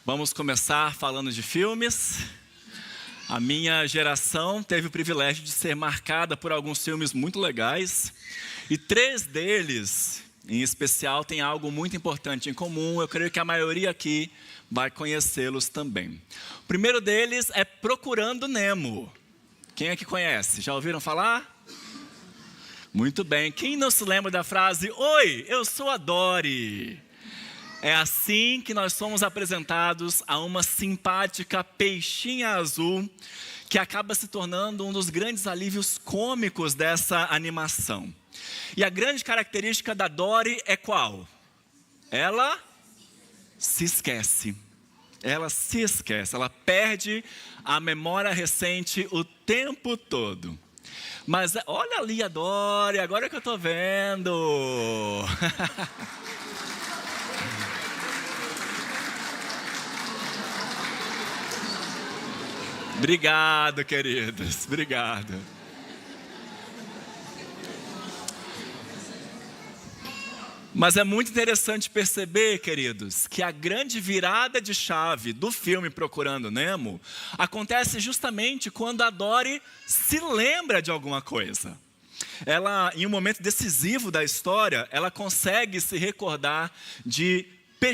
Vamos começar falando de filmes. A minha geração teve o privilégio de ser marcada por alguns filmes muito legais. E 3 deles, em especial, têm algo muito importante em comum. Eu creio que a maioria aqui vai conhecê-los também. O primeiro deles é Procurando Nemo. Quem aqui conhece? Já ouviram falar? Muito bem. Quem não se lembra da frase, "Oi, eu sou a Dory"? É assim que nós somos apresentados a uma simpática peixinha azul que acaba se tornando um dos grandes alívios cômicos dessa animação. E a grande característica da Dory é qual? Ela se esquece. Ela se esquece, ela perde a memória recente o tempo todo. Mas olha ali a Dory, agora que eu estou vendo. Obrigado, queridos. Obrigado. Mas é muito interessante perceber, queridos, que a grande virada de chave do filme Procurando Nemo acontece justamente quando a Dory se lembra de alguma coisa. Ela, em um momento decisivo da história, ela consegue se recordar de P.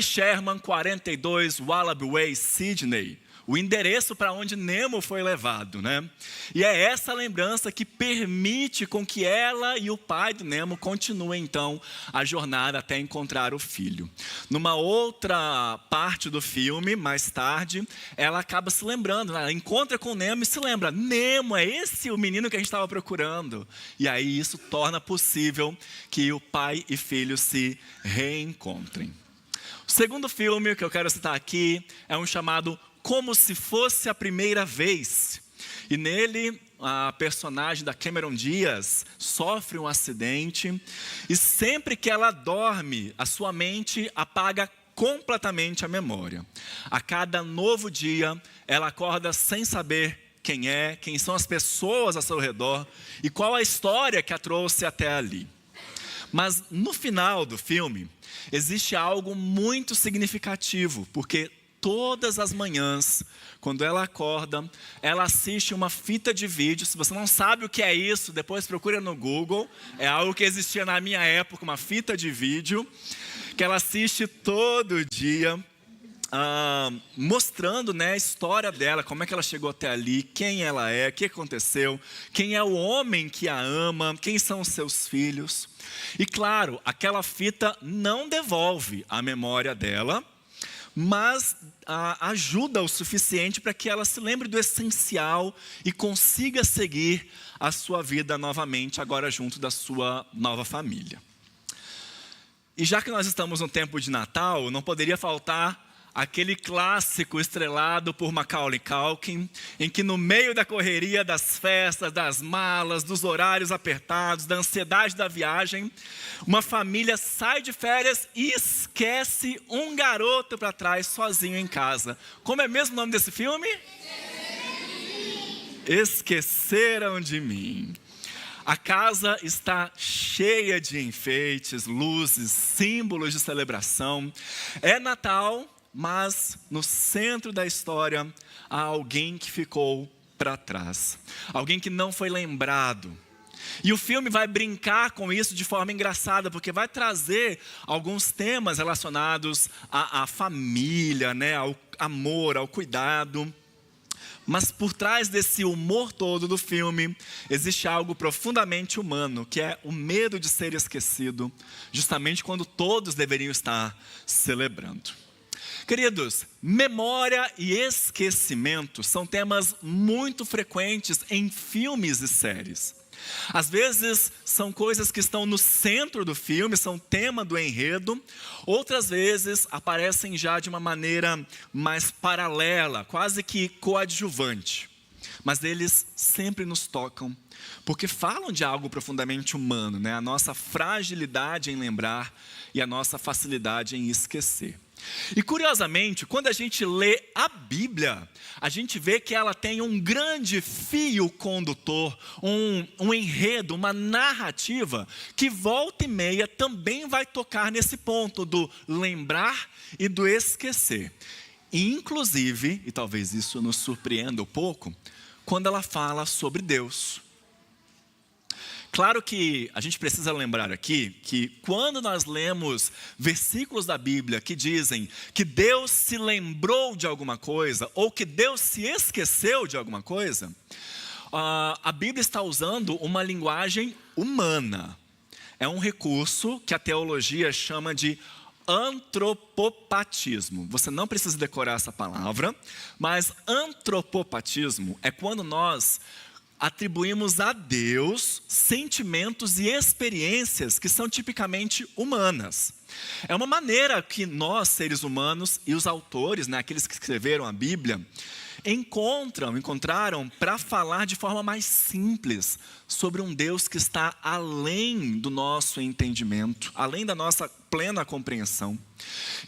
42 Wallaby Way, Sydney, o endereço para onde Nemo foi levado, né? E é essa lembrança que permite com que ela e o pai do Nemo continuem, então, a jornada até encontrar o filho. Numa outra parte do filme, mais tarde, ela acaba se lembrando, ela encontra com o Nemo e se lembra, Nemo, é esse o menino que a gente estava procurando. E aí isso torna possível que o pai e filho se reencontrem. O segundo filme que eu quero citar aqui é um chamado Como se Fosse a Primeira Vez. E nele, a personagem da Cameron Diaz sofre um acidente e sempre que ela dorme, a sua mente apaga completamente a memória. A cada novo dia, ela acorda sem saber quem são as pessoas ao seu redor e qual a história que a trouxe até ali. Mas no final do filme, existe algo muito significativo, porque todas as manhãs, quando ela acorda, ela assiste uma fita de vídeo. Se você não sabe o que é isso, depois procura no Google. É algo que existia na minha época, uma fita de vídeo, que ela assiste todo dia, mostrando, né, a história dela, como é que ela chegou até ali, quem ela é, o que aconteceu, quem é o homem que a ama, quem são os seus filhos. E claro, aquela fita não devolve a memória dela, mas ajuda o suficiente para que ela se lembre do essencial e consiga seguir a sua vida novamente, agora junto da sua nova família. E já que nós estamos no tempo de Natal, não poderia faltar aquele clássico estrelado por Macaulay Culkin, em que no meio da correria das festas, das malas, dos horários apertados, da ansiedade da viagem, uma família sai de férias e esquece um garoto para trás sozinho em casa. Como é mesmo o nome desse filme? Esqueceram de Mim. A casa está cheia de enfeites, luzes, símbolos de celebração. É Natal, mas no centro da história há alguém que ficou para trás. Alguém que não foi lembrado. E o filme vai brincar com isso de forma engraçada, porque vai trazer alguns temas relacionados à família, né, ao amor, ao cuidado. Mas por trás desse humor todo do filme, existe algo profundamente humano, que é o medo de ser esquecido, justamente quando todos deveriam estar celebrando. Queridos, memória e esquecimento são temas muito frequentes em filmes e séries. Às vezes são coisas que estão no centro do filme, são tema do enredo. Outras vezes aparecem já de uma maneira mais paralela, quase que coadjuvante. Mas eles sempre nos tocam, porque falam de algo profundamente humano, né? A nossa fragilidade em lembrar e a nossa facilidade em esquecer. E curiosamente, quando a gente lê a Bíblia, a gente vê que ela tem um grande fio condutor, um enredo, uma narrativa, que volta e meia também vai tocar nesse ponto do lembrar e do esquecer. inclusive, e talvez isso nos surpreenda um pouco, quando ela fala sobre Deus. Claro que a gente precisa lembrar aqui que quando nós lemos versículos da Bíblia que dizem que Deus se lembrou de alguma coisa ou que Deus se esqueceu de alguma coisa, a Bíblia está usando uma linguagem humana. É um recurso que a teologia chama de antropopatismo. Você não precisa decorar essa palavra, mas antropopatismo é quando nós atribuímos a Deus sentimentos e experiências que são tipicamente humanas. É uma maneira que nós, seres humanos, e os autores, né, aqueles que escreveram a Bíblia, encontraram para falar de forma mais simples sobre um Deus que está além do nosso entendimento, além da nossa plena compreensão.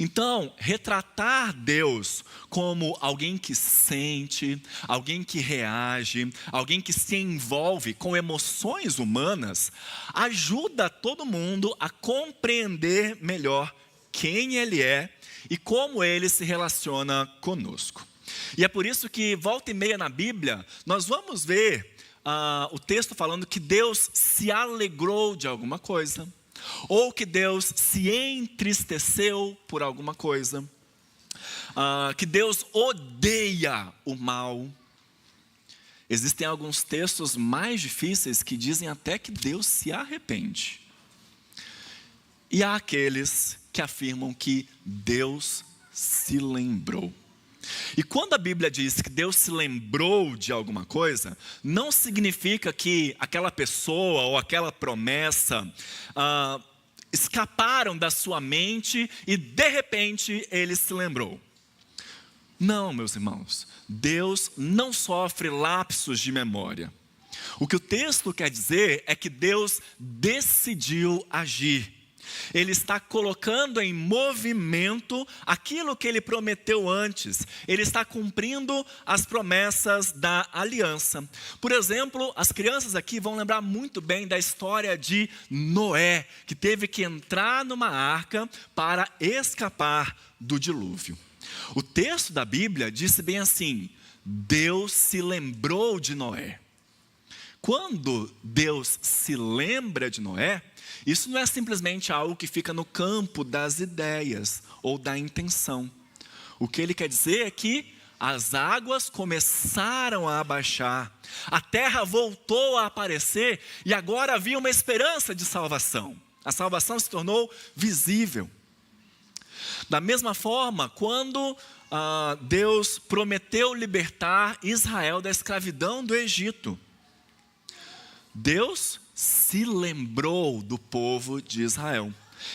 Então, retratar Deus como alguém que sente, alguém que reage, alguém que se envolve com emoções humanas, ajuda todo mundo a compreender melhor quem Ele é e como Ele se relaciona conosco. E é por isso que, volta e meia na Bíblia, nós vamos ver o texto falando que Deus se alegrou de alguma coisa, ou que Deus se entristeceu por alguma coisa, que Deus odeia o mal. Existem alguns textos mais difíceis que dizem até que Deus se arrepende. E há aqueles que afirmam que Deus se lembrou. E quando a Bíblia diz que Deus se lembrou de alguma coisa, não significa que aquela pessoa ou aquela promessa escaparam da sua mente e de repente Ele se lembrou. Não, meus irmãos, Deus não sofre lapsos de memória. O que o texto quer dizer é que Deus decidiu agir. Ele está colocando em movimento aquilo que Ele prometeu antes. Ele está cumprindo as promessas da aliança. Por exemplo, as crianças aqui vão lembrar muito bem da história de Noé, que teve que entrar numa arca para escapar do dilúvio. O texto da Bíblia disse bem assim: Deus se lembrou de Noé. Quando Deus se lembra de Noé, isso não é simplesmente algo que fica no campo das ideias ou da intenção. O que ele quer dizer é que as águas começaram a abaixar, a terra voltou a aparecer e agora havia uma esperança de salvação. A salvação se tornou visível. Da mesma forma, quando Deus prometeu libertar Israel da escravidão do Egito, Deus se lembrou do povo de Israel.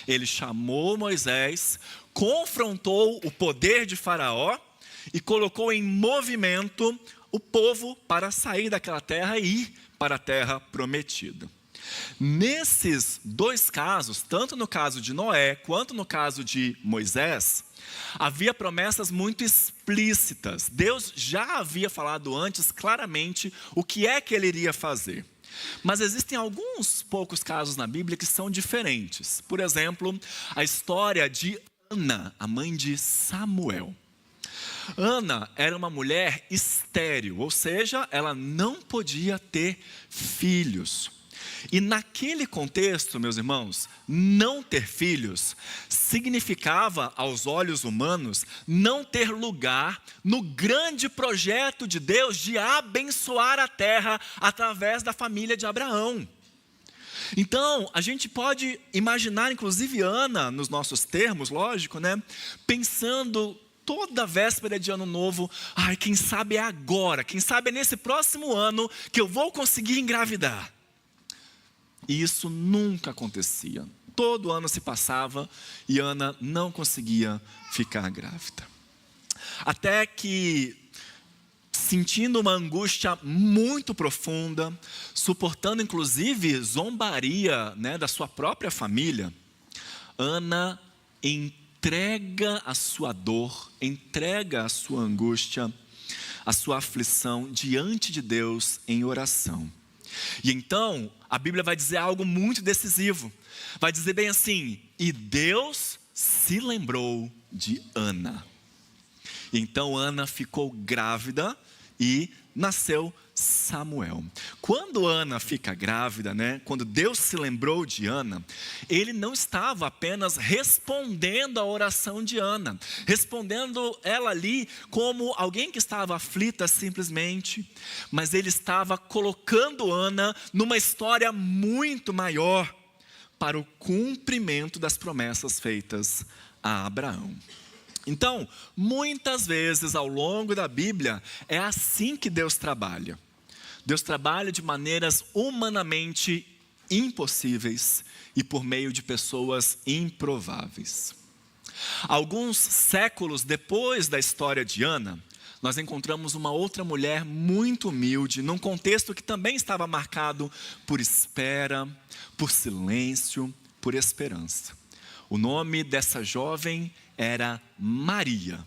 Ele chamou Moisés, confrontou o poder de Faraó e colocou em movimento o povo para sair daquela terra e ir para a terra prometida. Nesses dois casos, tanto no caso de Noé quanto no caso de Moisés, havia promessas muito explícitas. Deus já havia falado antes claramente o que é que Ele iria fazer. Mas existem alguns poucos casos na Bíblia que são diferentes. Por exemplo, a história de Ana, a mãe de Samuel. Ana era uma mulher estéril, ou seja, ela não podia ter filhos. E naquele contexto, meus irmãos, não ter filhos significava, aos olhos humanos, não ter lugar no grande projeto de Deus de abençoar a terra através da família de Abraão. Então, a gente pode imaginar, inclusive Ana, nos nossos termos, lógico, né? Pensando toda véspera de ano novo, quem sabe é agora, quem sabe é nesse próximo ano que eu vou conseguir engravidar. E isso nunca acontecia. Todo ano se passava e Ana não conseguia ficar grávida. Até que, sentindo uma angústia muito profunda, suportando inclusive zombaria, né, da sua própria família, Ana entrega a sua dor, entrega a sua angústia, a sua aflição diante de Deus em oração. E então, a Bíblia vai dizer algo muito decisivo. Vai dizer bem assim: e Deus se lembrou de Ana. Então Ana ficou grávida e nasceu Samuel. Quando Ana fica grávida, quando Deus se lembrou de Ana, Ele não estava apenas respondendo à oração de Ana, respondendo ela ali como alguém que estava aflita simplesmente, mas Ele estava colocando Ana numa história muito maior para o cumprimento das promessas feitas a Abraão. Então, muitas vezes ao longo da Bíblia, é assim que Deus trabalha. Deus trabalha de maneiras humanamente impossíveis e por meio de pessoas improváveis. Alguns séculos depois da história de Ana, nós encontramos uma outra mulher muito humilde, num contexto que também estava marcado por espera, por silêncio, por esperança. O nome dessa jovem era Maria.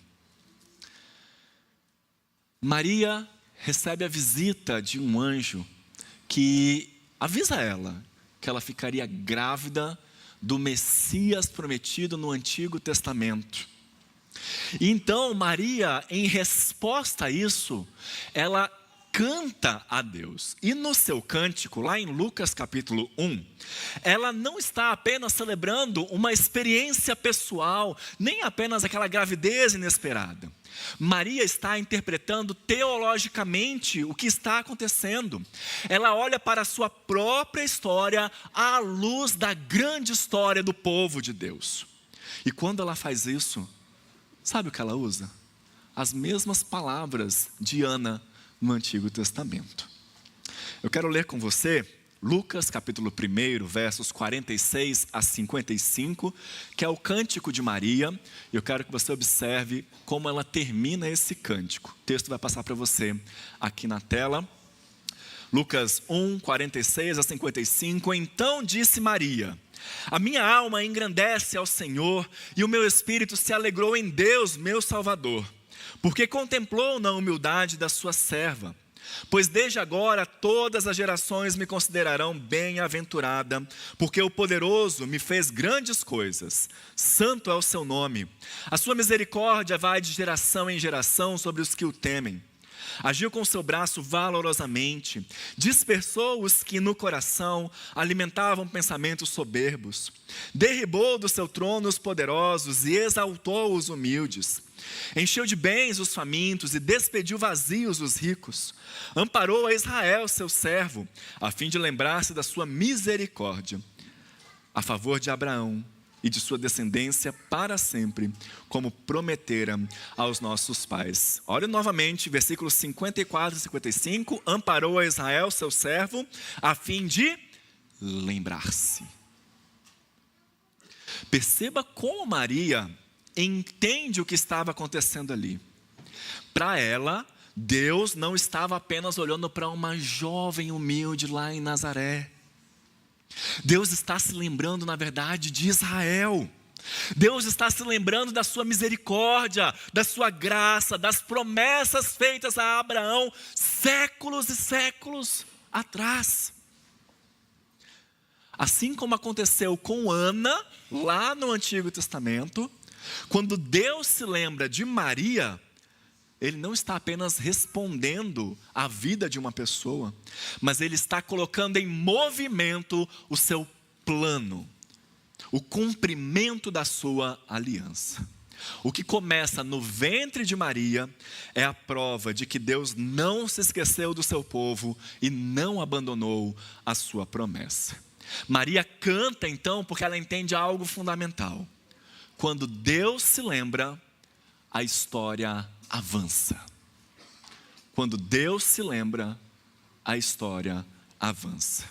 Maria recebe a visita de um anjo que avisa ela que ela ficaria grávida do Messias prometido no Antigo Testamento. E então Maria, em resposta a isso, ela canta a Deus. E no seu cântico, lá em Lucas capítulo 1, ela não está apenas celebrando uma experiência pessoal, nem apenas aquela gravidez inesperada. Maria está interpretando teologicamente o que está acontecendo. Ela olha para a sua própria história à luz da grande história do povo de Deus. E quando ela faz isso, sabe o que ela usa? As mesmas palavras de Ana no Antigo Testamento. Eu quero ler com você Lucas capítulo 1, versos 46 a 55, que é o cântico de Maria. Eu quero que você observe como ela termina esse cântico. O texto vai passar para você aqui na tela. Lucas 1, 46 a 55. Então disse Maria: a minha alma engrandece ao Senhor, e o meu espírito se alegrou em Deus, meu Salvador, porque contemplou na humildade da sua serva. Pois desde agora todas as gerações me considerarão bem-aventurada, porque o poderoso me fez grandes coisas. Santo é o seu nome. A sua misericórdia vai de geração em geração sobre os que o temem. Agiu com seu braço valorosamente, dispersou os que no coração alimentavam pensamentos soberbos. Derribou do seu trono os poderosos e exaltou os humildes. Encheu de bens os famintos e despediu vazios os ricos. Amparou a Israel, seu servo, a fim de lembrar-se da sua misericórdia, a favor de Abraão e de sua descendência para sempre, como prometera aos nossos pais. Olha novamente, versículos 54 e 55. Amparou a Israel, seu servo, a fim de lembrar-se. Perceba como Maria entende o que estava acontecendo ali. Para ela, Deus não estava apenas olhando para uma jovem humilde lá em Nazaré. Deus está se lembrando, na verdade, de Israel. Deus está se lembrando da sua misericórdia, da sua graça, das promessas feitas a Abraão séculos e séculos atrás. Assim como aconteceu com Ana, lá no Antigo Testamento, quando Deus se lembra de Maria, Ele não está apenas respondendo à vida de uma pessoa, mas Ele está colocando em movimento o seu plano, o cumprimento da sua aliança. O que começa no ventre de Maria é a prova de que Deus não se esqueceu do seu povo e não abandonou a sua promessa. Maria canta então porque ela entende algo fundamental. Quando Deus se lembra, a história avança. Quando Deus se lembra, a história avança.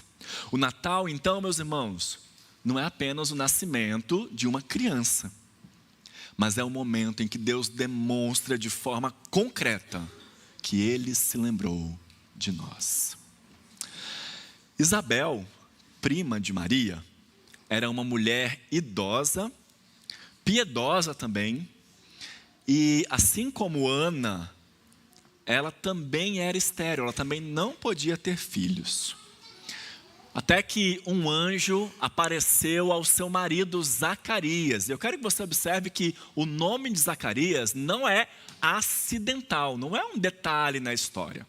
O Natal, então, meus irmãos, não é apenas o nascimento de uma criança, mas é o momento em que Deus demonstra de forma concreta que Ele se lembrou de nós. Isabel, prima de Maria, era uma mulher idosa, piedosa também, e assim como Ana, ela também era estéril, ela também não podia ter filhos. Até que um anjo apareceu ao seu marido Zacarias. Eu quero que você observe que o nome de Zacarias não é acidental, não é um detalhe na história.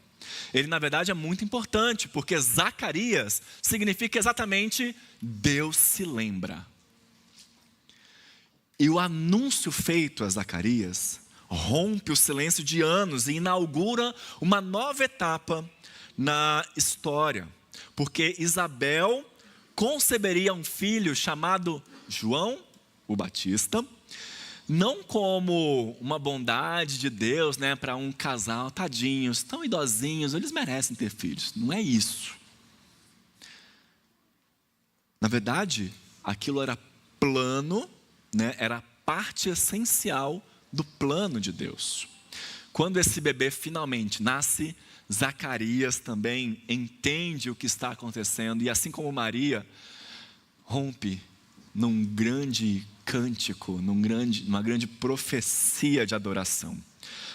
Ele, na verdade, é muito importante, porque Zacarias significa exatamente Deus se lembra. E o anúncio feito a Zacarias rompe o silêncio de anos e inaugura uma nova etapa na história. Porque Isabel conceberia um filho chamado João o Batista, não como uma bondade de Deus, né, para um casal, tadinhos, tão idosinhos, eles merecem ter filhos. Não é isso. Na verdade, aquilo era plano, né, era parte essencial do plano de Deus. Quando esse bebê finalmente nasce, Zacarias também entende o que está acontecendo e, assim como Maria, rompe num grande cântico, numa grande profecia de adoração.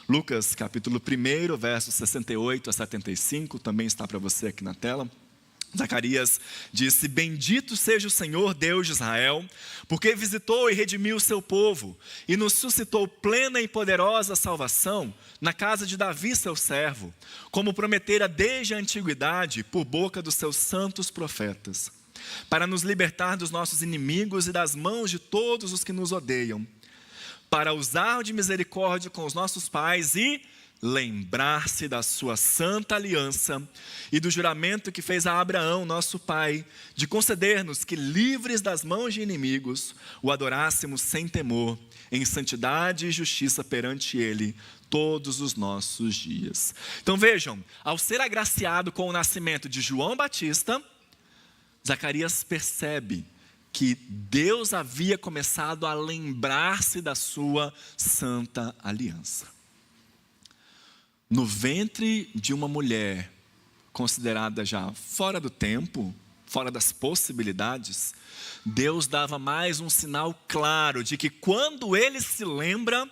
Lucas capítulo 1, versos 68 a 75, também está para você aqui na tela. Zacarias disse: bendito seja o Senhor Deus de Israel, porque visitou e redimiu o seu povo, e nos suscitou plena e poderosa salvação na casa de Davi seu servo, como prometera desde a antiguidade por boca dos seus santos profetas, para nos libertar dos nossos inimigos e das mãos de todos os que nos odeiam, para usar de misericórdia com os nossos pais e lembrar-se da sua santa aliança e do juramento que fez a Abraão, nosso pai, de conceder-nos que, livres das mãos de inimigos, o adorássemos sem temor, em santidade e justiça perante ele, todos os nossos dias. Então vejam, ao ser agraciado com o nascimento de João Batista, Zacarias percebe que Deus havia começado a lembrar-se da sua santa aliança. No ventre de uma mulher considerada já fora do tempo, fora das possibilidades, Deus dava mais um sinal claro de que quando Ele se lembra,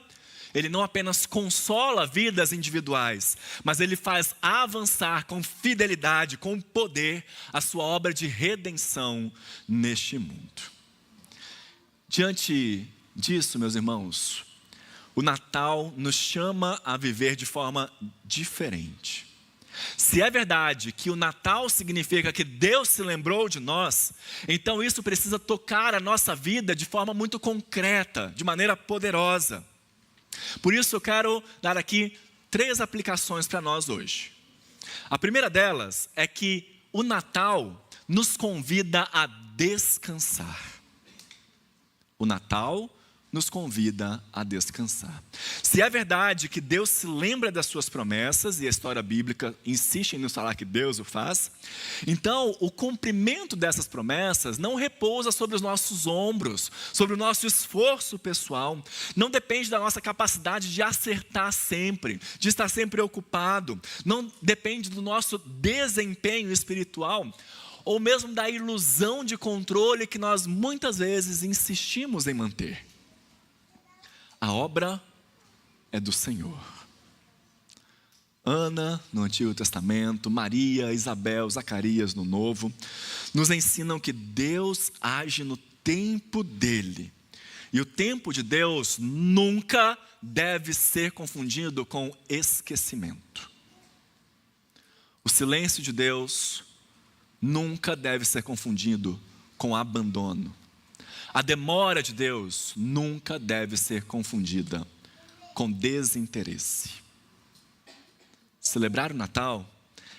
Ele não apenas consola vidas individuais, mas Ele faz avançar com fidelidade, com poder, a sua obra de redenção neste mundo. Diante disso, meus irmãos, o Natal nos chama a viver de forma diferente. Se é verdade que o Natal significa que Deus se lembrou de nós, então isso precisa tocar a nossa vida de forma muito concreta, de maneira poderosa. Por isso eu quero dar aqui 3 aplicações para nós hoje. A primeira delas é que o Natal nos convida a descansar. O Natal nos convida a descansar. Se é verdade que Deus se lembra das suas promessas, e a história bíblica insiste em nos falar que Deus o faz, então o cumprimento dessas promessas não repousa sobre os nossos ombros, sobre o nosso esforço pessoal, não depende da nossa capacidade de acertar sempre, de estar sempre ocupado, não depende do nosso desempenho espiritual, ou mesmo da ilusão de controle que nós muitas vezes insistimos em manter. A obra é do Senhor. Ana, no Antigo Testamento, Maria, Isabel, Zacarias, no Novo, nos ensinam que Deus age no tempo dele. E o tempo de Deus nunca deve ser confundido com esquecimento. O silêncio de Deus nunca deve ser confundido com abandono. A demora de Deus nunca deve ser confundida com desinteresse. Celebrar o Natal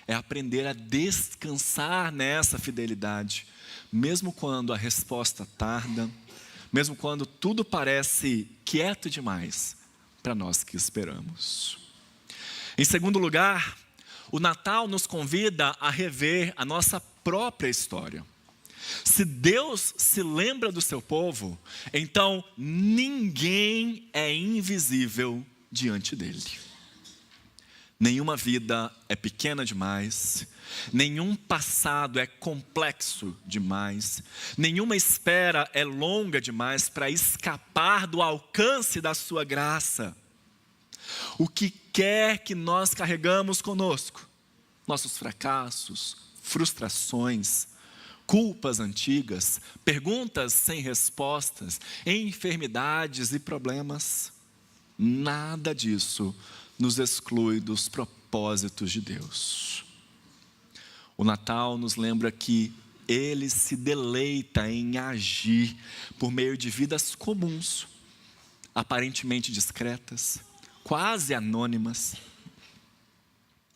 é aprender a descansar nessa fidelidade, mesmo quando a resposta tarda, mesmo quando tudo parece quieto demais para nós que esperamos. Em segundo lugar, o Natal nos convida a rever a nossa própria história. Se Deus se lembra do seu povo, então ninguém é invisível diante dele. Nenhuma vida é pequena demais, nenhum passado é complexo demais, nenhuma espera é longa demais para escapar do alcance da sua graça. O que quer que nós carregamos conosco, nossos fracassos, frustrações, culpas antigas, perguntas sem respostas, enfermidades e problemas, nada disso nos exclui dos propósitos de Deus. O Natal nos lembra que Ele se deleita em agir por meio de vidas comuns, aparentemente discretas, quase anônimas.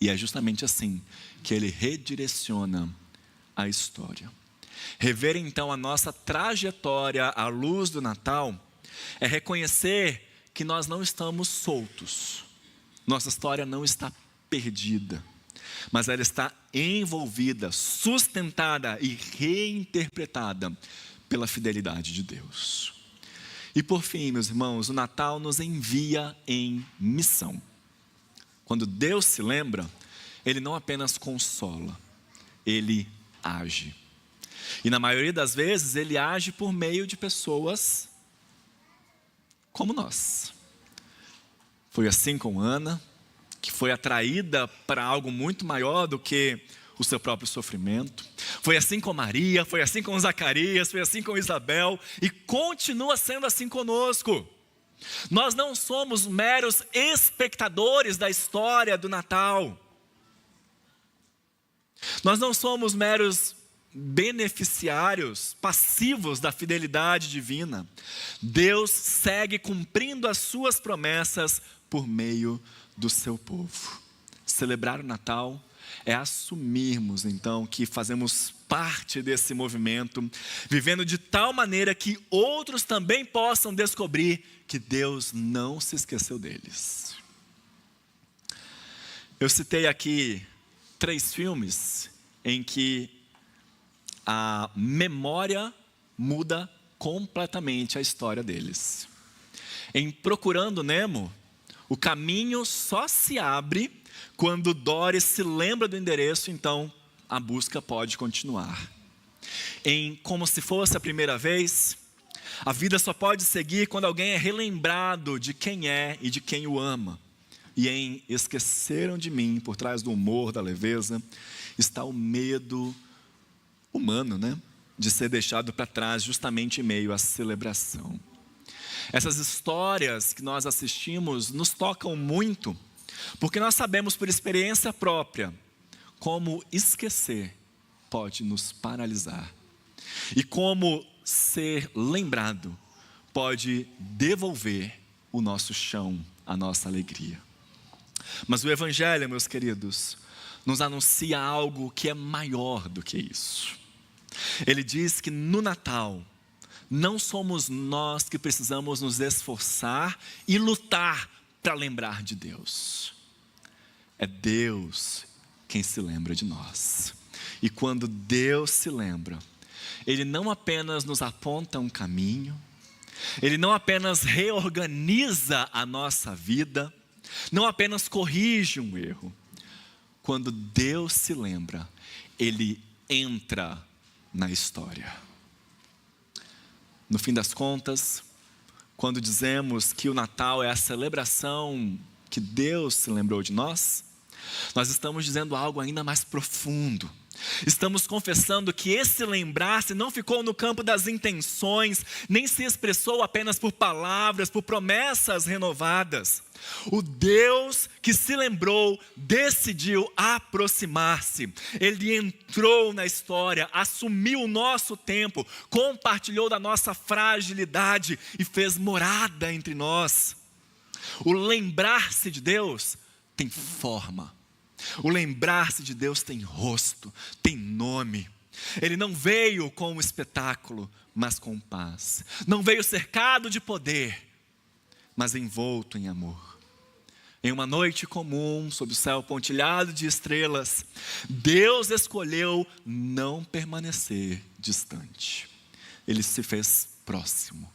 E é justamente assim que Ele redireciona a história. Rever então a nossa trajetória à luz do Natal é reconhecer que nós não estamos soltos. Nossa história não está perdida, mas ela está envolvida, sustentada e reinterpretada pela fidelidade de Deus. E por fim, meus irmãos, o Natal nos envia em missão. Quando Deus se lembra, Ele não apenas consola, Ele age. E na maioria das vezes, Ele age por meio de pessoas como nós. Foi assim com Ana, que foi atraída para algo muito maior do que o seu próprio sofrimento. Foi assim com Maria, foi assim com Zacarias, foi assim com Isabel e continua sendo assim conosco. Nós não somos meros espectadores da história do Natal. Nós não somos meros beneficiários passivos da fidelidade divina. Deus segue cumprindo as suas promessas por meio do seu povo. Celebrar o Natal é assumirmos então que fazemos parte desse movimento, vivendo de tal maneira que outros também possam descobrir que Deus não se esqueceu deles. Eu citei aqui 3 filmes em que a memória muda completamente a história deles. Em Procurando Nemo, o caminho só se abre quando Dory se lembra do endereço, então a busca pode continuar. Em Como Se Fosse a Primeira Vez, a vida só pode seguir quando alguém é relembrado de quem é e de quem o ama. E em Esqueceram de Mim, por trás do humor, da leveza, está o medo humano, de ser deixado para trás justamente em meio à celebração. Essas histórias que nós assistimos nos tocam muito, porque nós sabemos por experiência própria como esquecer pode nos paralisar e como ser lembrado pode devolver o nosso chão, a nossa alegria. Mas o Evangelho, meus queridos, nos anuncia algo que é maior do que isso. Ele diz que no Natal, não somos nós que precisamos nos esforçar e lutar para lembrar de Deus. É Deus quem se lembra de nós. E quando Deus se lembra, Ele não apenas nos aponta um caminho, Ele não apenas reorganiza a nossa vida, não apenas corrige um erro. Quando Deus se lembra, Ele entra na história. No fim das contas, quando dizemos que o Natal é a celebração que Deus se lembrou de nós, nós estamos dizendo algo ainda mais profundo. Estamos confessando que esse lembrar-se não ficou no campo das intenções, nem se expressou apenas por palavras, por promessas renovadas. O Deus que se lembrou decidiu aproximar-se. Ele entrou na história, assumiu o nosso tempo, compartilhou da nossa fragilidade e fez morada entre nós. O lembrar-se de Deus tem forma. O lembrar-se de Deus tem rosto, tem nome. Ele não veio com um espetáculo, mas com paz. Não veio cercado de poder, mas envolto em amor. Em uma noite comum, sob o céu pontilhado de estrelas, Deus escolheu não permanecer distante. Ele se fez próximo,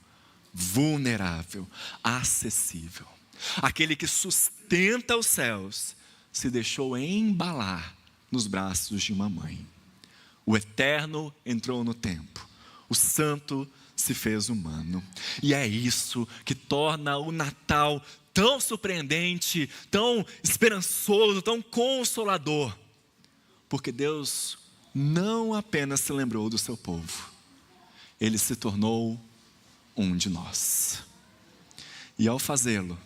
vulnerável, acessível. Aquele que sustenta os céus se deixou embalar nos braços de uma mãe. O eterno entrou no tempo. O santo se fez humano. E é isso que torna o Natal tão surpreendente, tão esperançoso, tão consolador. Porque Deus não apenas se lembrou do seu povo, Ele se tornou um de nós. E ao fazê-lo,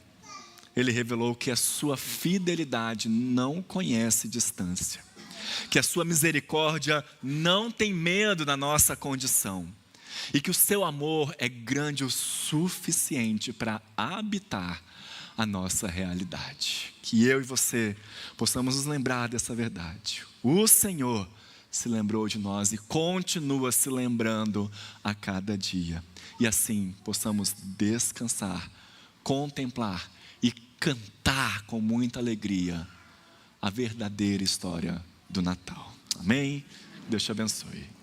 Ele revelou que a sua fidelidade não conhece distância, que a sua misericórdia não tem medo da nossa condição, e que o seu amor é grande o suficiente para habitar a nossa realidade. Que eu e você possamos nos lembrar dessa verdade. O Senhor se lembrou de nós e continua se lembrando a cada dia. E assim possamos descansar, contemplar e cantar com muita alegria a verdadeira história do Natal. Amém? Deus te abençoe.